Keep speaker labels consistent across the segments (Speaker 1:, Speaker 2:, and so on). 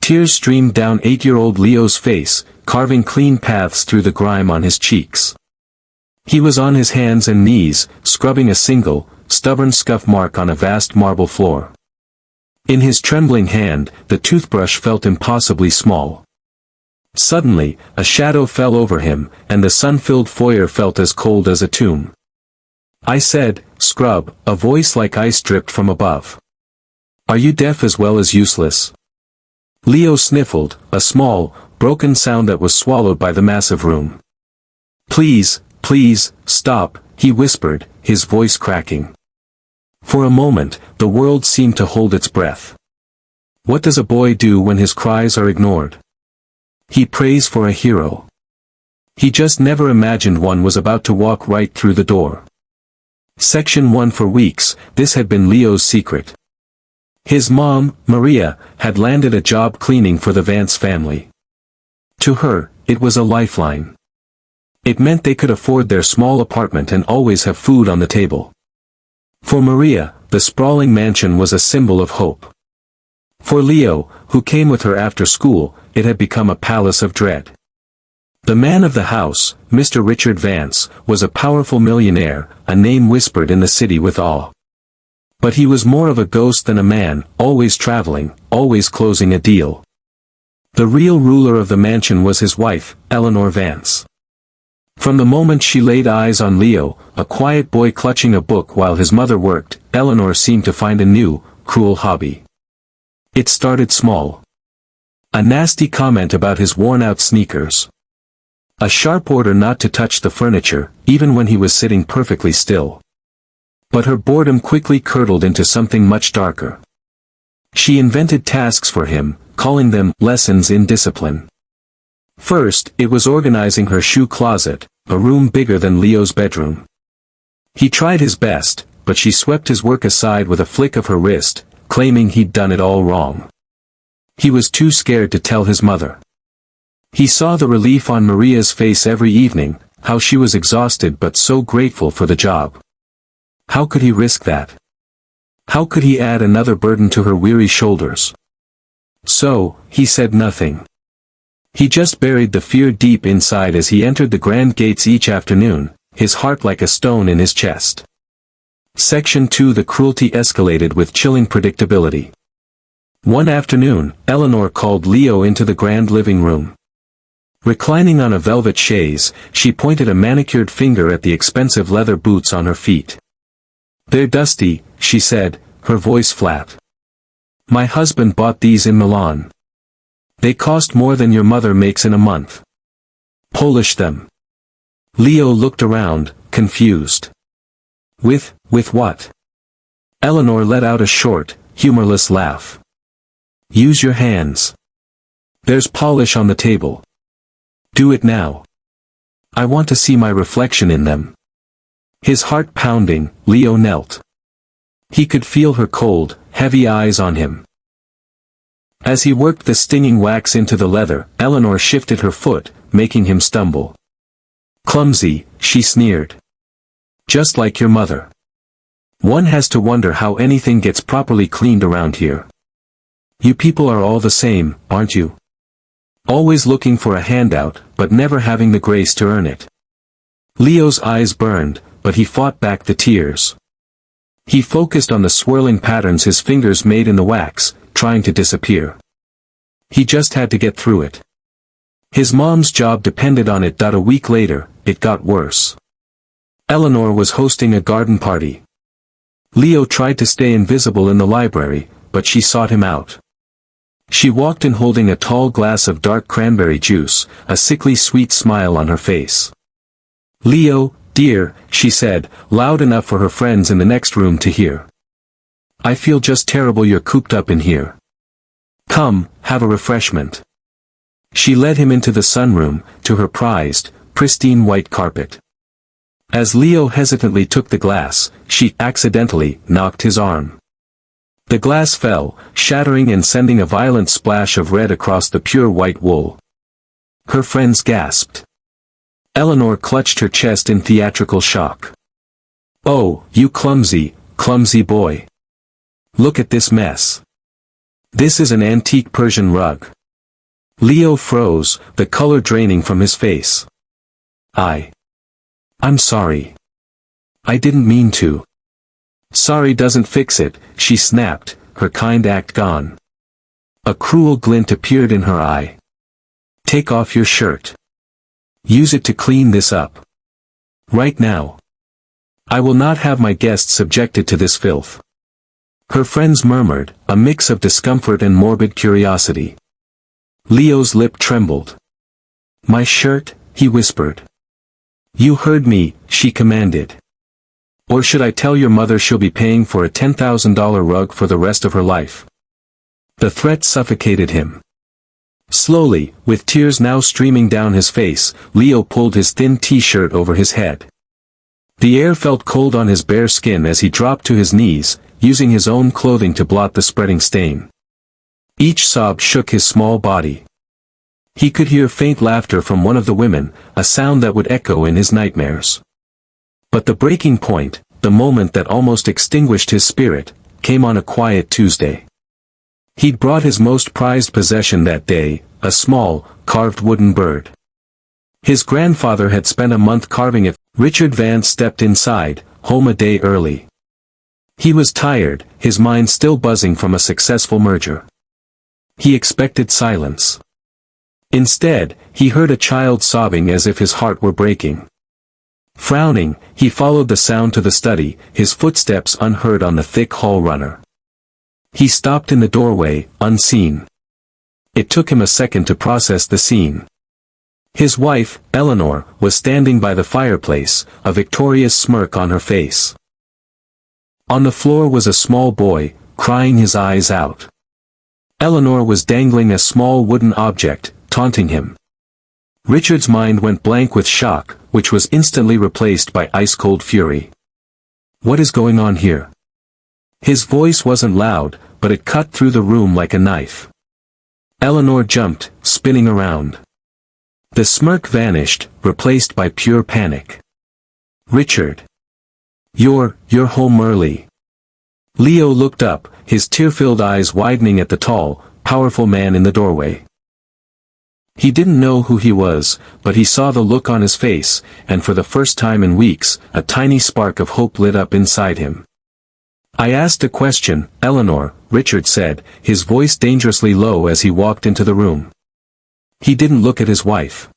Speaker 1: Tears streamed down 8-year-old Leo's face, carving clean paths through the grime on his cheeks. He was on his hands and knees, scrubbing a single, stubborn scuff mark on a vast marble floor. In his trembling hand, the toothbrush felt impossibly small. Suddenly, a shadow fell over him, and the sun-filled foyer felt as cold as a tomb. "I said, scrub," a voice like ice dripped from above. "Are you deaf as well as useless?" Leo sniffled, a small, broken sound that was swallowed by the massive room. "Please, please, stop," he whispered, his voice cracking. For a moment, the world seemed to hold its breath. What does a boy do when his cries are ignored? He prays for a hero. He just never imagined one was about to walk right through the door. Section 1. For weeks, this had been Leo's secret. His mom, Maria, had landed a job cleaning for the Vance family. To her, it was a lifeline. It meant they could afford their small apartment and always have food on the table. For Maria, the sprawling mansion was a symbol of hope. For Leo, who came with her after school, it had become a palace of dread. The man of the house, Mr. Richard Vance, was a powerful millionaire, a name whispered in the city with awe. But he was more of a ghost than a man, always traveling, always closing a deal. The real ruler of the mansion was his wife, Eleanor Vance. From the moment she laid eyes on Leo, a quiet boy clutching a book while his mother worked, Eleanor seemed to find a new, cruel hobby. It started small. A nasty comment about his worn-out sneakers. A sharp order not to touch the furniture, even when he was sitting perfectly still. But her boredom quickly curdled into something much darker. She invented tasks for him, calling them lessons in discipline. First, it was organizing her shoe closet, a room bigger than Leo's bedroom. He tried his best, but she swept his work aside with a flick of her wrist, claiming he'd done it all wrong. He was too scared to tell his mother. He saw the relief on Maria's face every evening, how she was exhausted but so grateful for the job. How could he risk that? How could he add another burden to her weary shoulders? So, he said nothing. He just buried the fear deep inside as he entered the grand gates each afternoon, his heart like a stone in his chest. Section 2. The cruelty escalated with chilling predictability. One afternoon, Eleanor called Leo into the grand living room. Reclining on a velvet chaise, she pointed a manicured finger at the expensive leather boots on her feet. "They're dusty," she said, her voice flat. "My husband bought these in Milan. They cost more than your mother makes in a month. Polish them." Leo looked around, confused. With what?" Eleanor let out a short, humorless laugh. "Use your hands. There's polish on the table. Do it now. I want to see my reflection in them." His heart pounding, Leo knelt. He could feel her cold, heavy eyes on him. As he worked the stinging wax into the leather, Eleanor shifted her foot, making him stumble. "Clumsy," she sneered. "Just like your mother. One has to wonder how anything gets properly cleaned around here. You people are all the same, aren't you? Always looking for a handout, but never having the grace to earn it." Leo's eyes burned, but he fought back the tears. He focused on the swirling patterns his fingers made in the wax, trying to disappear. He just had to get through it. His mom's job depended on it. A week later, it got worse. Eleanor was hosting a garden party. Leo tried to stay invisible in the library, but she sought him out. She walked in holding a tall glass of dark cranberry juice, a sickly sweet smile on her face. "Leo, dear," she said, loud enough for her friends in the next room to hear. "I feel just terrible you're cooped up in here. Come, have a refreshment." She led him into the sunroom, to her prized, pristine white carpet. As Leo hesitantly took the glass, she accidentally knocked his arm. The glass fell, shattering and sending a violent splash of red across the pure white wool. Her friends gasped. Eleanor clutched her chest in theatrical shock. "Oh, you clumsy, clumsy boy. Look at this mess. This is an antique Persian rug. Leo froze, the color draining from his face. I'm sorry. I didn't mean to. Sorry doesn't fix it, she snapped, her kind act gone. A cruel glint appeared in her eye. Take off your shirt. Use it to clean this up. Right now. I will not have my guests subjected to this filth. Her friends murmured, a mix of discomfort and morbid curiosity. Leo's lip trembled. My shirt, he whispered. You heard me, she commanded. Or should I tell your mother she'll be paying for a $10,000 rug for the rest of her life? The threat suffocated him. Slowly, with tears now streaming down his face, Leo pulled his thin t-shirt over his head. The air felt cold on his bare skin as he dropped to his knees, using his own clothing to blot the spreading stain. Each sob shook his small body. He could hear faint laughter from one of the women, a sound that would echo in his nightmares. But the breaking point, the moment that almost extinguished his spirit, came on a quiet Tuesday. He'd brought his most prized possession that day, a small, carved wooden bird. His grandfather had spent a month carving it. Richard Vance stepped inside, home a day early. He was tired, his mind still buzzing from a successful merger. He expected silence. Instead, he heard a child sobbing as if his heart were breaking. Frowning, he followed the sound to the study, his footsteps unheard on the thick hall runner. He stopped in the doorway, unseen. It took him a second to process the scene. His wife, Eleanor, was standing by the fireplace, a victorious smirk on her face. On the floor was a small boy, crying his eyes out. Eleanor was dangling a small wooden object, taunting him. Richard's mind went blank with shock, which was instantly replaced by ice-cold fury. What is going on here? His voice wasn't loud, but it cut through the room like a knife. Eleanor jumped, spinning around. The smirk vanished, replaced by pure panic. Richard. You're home early. Leo looked up, his tear-filled eyes widening at the tall, powerful man in the doorway. He didn't know who he was, but he saw the look on his face, and for the first time in weeks, a tiny spark of hope lit up inside him. I asked a question, Eleanor, Richard said, his voice dangerously low as he walked into the room. He didn't look at his wife.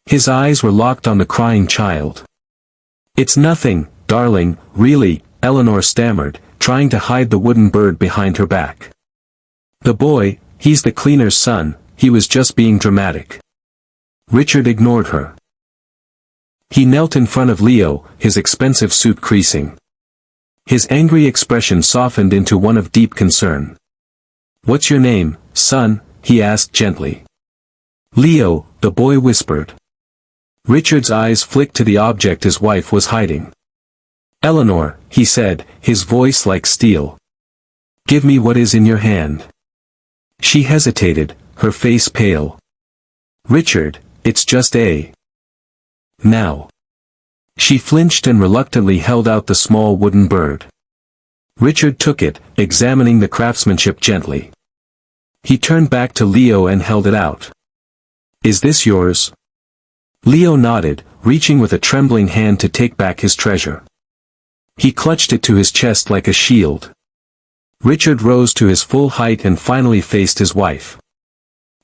Speaker 1: His eyes were locked on the crying child. It's nothing, darling, really, Eleanor stammered, trying to hide the wooden bird behind her back. The boy, he's the cleaner's son, he was just being dramatic. Richard ignored her. He knelt in front of Leo, his expensive suit creasing. His angry expression softened into one of deep concern. What's your name, son? He asked gently. Leo, the boy whispered. Richard's eyes flicked to the object his wife was hiding. Eleanor, he said, his voice like steel. Give me what is in your hand. She hesitated, her face pale. Richard, it's just a. Now. She flinched and reluctantly held out the small wooden bird. Richard took it, examining the craftsmanship gently. He turned back to Leo and held it out. Is this yours? Leo nodded, reaching with a trembling hand to take back his treasure. He clutched it to his chest like a shield. Richard rose to his full height and finally faced his wife.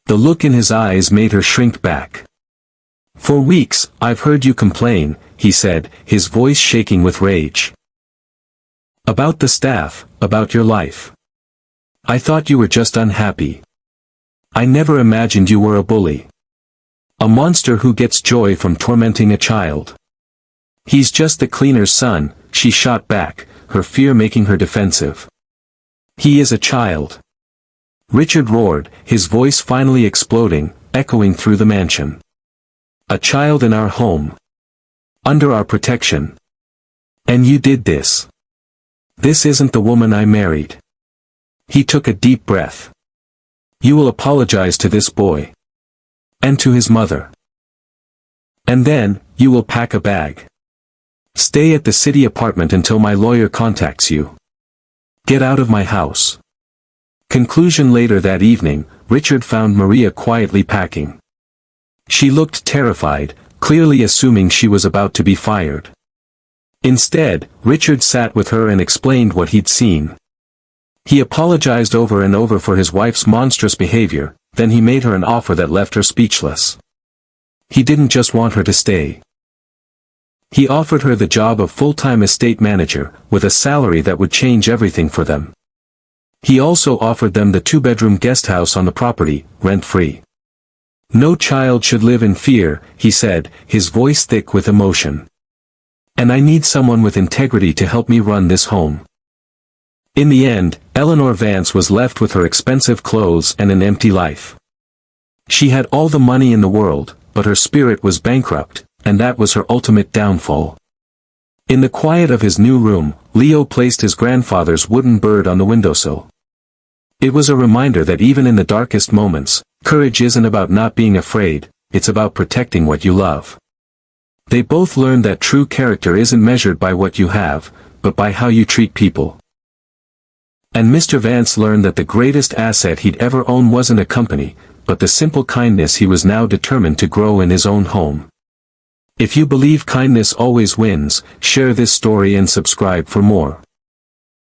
Speaker 1: The look in his eyes made her shrink back. For weeks, I've heard you complain, he said, his voice shaking with rage. About the staff, about your life. I thought you were just unhappy. I never imagined you were a bully. A monster who gets joy from tormenting a child. He's just the cleaner's son, she shot back, her fear making her defensive. He is a child. Richard roared, his voice finally exploding, echoing through the mansion. A child in our home. Under our protection. And you did this. This isn't the woman I married. He took a deep breath. You will apologize to this boy. And to his mother. And then, you will pack a bag. Stay at the city apartment until my lawyer contacts you. Get out of my house. Conclusion later that evening, Richard found Maria quietly packing. She looked terrified, clearly assuming she was about to be fired. Instead, Richard sat with her and explained what he'd seen. He apologized over and over for his wife's monstrous behavior, then he made her an offer that left her speechless. He didn't just want her to stay. He offered her the job of full-time estate manager, with a salary that would change everything for them. He also offered them the 2-bedroom guest house on the property, rent-free. No child should live in fear, he said, his voice thick with emotion. And I need someone with integrity to help me run this home. In the end, Eleanor Vance was left with her expensive clothes and an empty life. She had all the money in the world, but her spirit was bankrupt, and that was her ultimate downfall. In the quiet of his new room, Leo placed his grandfather's wooden bird on the windowsill. It was a reminder that even in the darkest moments, courage isn't about not being afraid, it's about protecting what you love. They both learned that true character isn't measured by what you have, but by how you treat people. And Mr. Vance learned that the greatest asset he'd ever own wasn't a company, but the simple kindness he was now determined to grow in his own home. If you believe kindness always wins, share this story and subscribe for more.